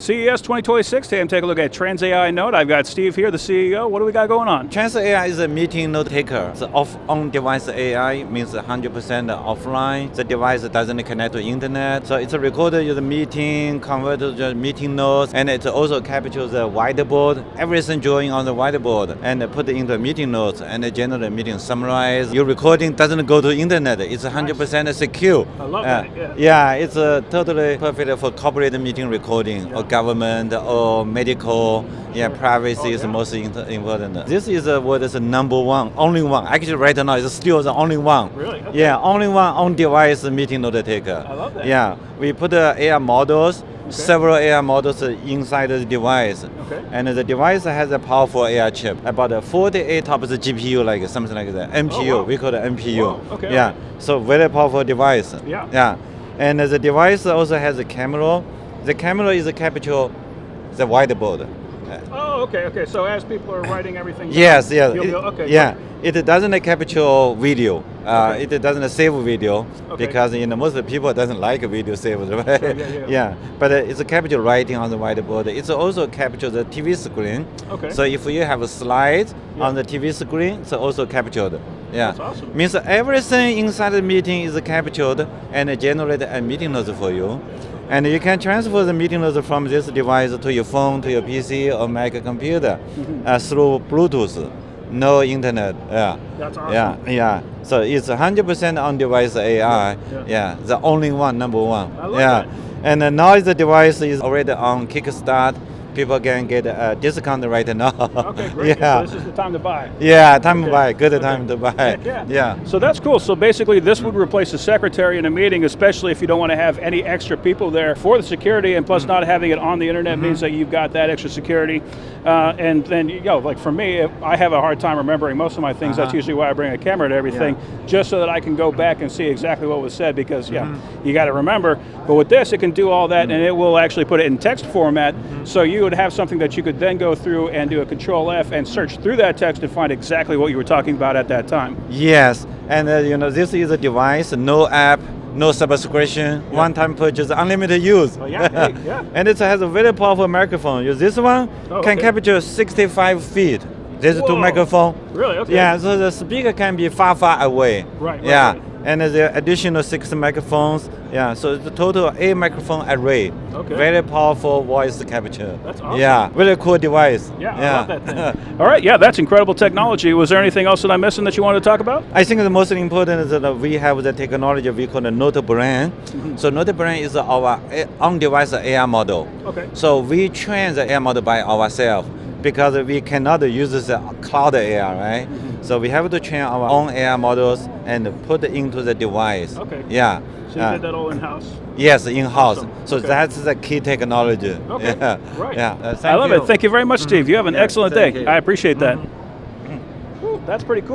CES 2026, today I'm taking a look at TransAI Note. I've got Steve here, the CEO. What do we got going on? TransAI is a meeting note taker. It's on-device AI, means 100% offline. The device doesn't connect to internet. So it's a recorder, the meeting, convert to the meeting notes, and it also captures the whiteboard, everything drawing on the whiteboard, and put it into a meeting notes, and generate meeting summarize. Your recording doesn't go to internet. It's 100% secure. I love that, yeah, it's totally perfect for corporate meeting recording, or government, or medical. Privacy is most important. This is what is number one, only one. Actually, right now, it's still the only one. Really? Okay. Yeah, only one on-device meeting note taker. I love that. Yeah, we put AI models, several AI models inside the device. Okay. And the device has a powerful AI chip, about 48 TOPS GPU, like something like that. MPU, wow. we call it MPU. Whoa, okay. Yeah, so very powerful device. Yeah. And the device also has a camera. The camera is capture the whiteboard. Oh, okay. So as people are writing everything down, Yes. okay. It doesn't capture video. It doesn't save video because most people doesn't like video saved, right? Yeah. But it's capture writing on the whiteboard. It's also capture the TV screen. Okay. So if you have a slide on the TV screen, it's also captured. Yeah. That's awesome. Means everything inside the meeting is captured and generate a meeting notes for you. And you can transfer the meeting notes from this device to your phone, to your PC or Mac computer through Bluetooth. No internet. That's awesome. Yeah. So it's 100% on-device AI. Yeah. The only one, number one. I love that. And now the device is already on Kickstart. People can get a discount right now. Okay, great. So this is the time to buy. Yeah, time to buy. Good time to buy. Yeah. So that's cool. So basically this would replace the secretary in a meeting, especially if you don't want to have any extra people there for the security, and plus not having it on the internet means that you've got that extra security. And then, like for me, I have a hard time remembering most of my things. That's usually why I bring a camera to everything, just so that I can go back and see exactly what was said, because you got to remember. But with this, it can do all that, and it will actually put it in text format, so you would have something that you could then go through and do a Control F and search through that text and find exactly what you were talking about at that time. Yes, and this is a device, no app, no subscription, one-time purchase, unlimited use. And it has a very powerful microphone. This one can capture 65 feet. There's two microphones. Really? Okay. Yeah, so the speaker can be far away. Right. And the additional 6 microphones. Yeah, so it's a total 8 microphone array. Okay. Very powerful voice capture. That's awesome. Yeah, very cool device. I love that thing. All right, that's incredible technology. Was there anything else that I'm missing that you wanted to talk about? I think the most important is that we have the technology we call the Note Brain. So Note Brain is our on-device AI model. Okay. So we train the AI model by ourselves, because we cannot use the cloud AI, right? So we have to train our own AI models and put it into the device. Okay. Yeah. So you did that all in-house? Yes, in-house. Awesome. So that's the key technology. Okay. Right. Yeah. I love it. Thank you very much, Steve. You have an excellent day. you. I appreciate that. That's pretty cool.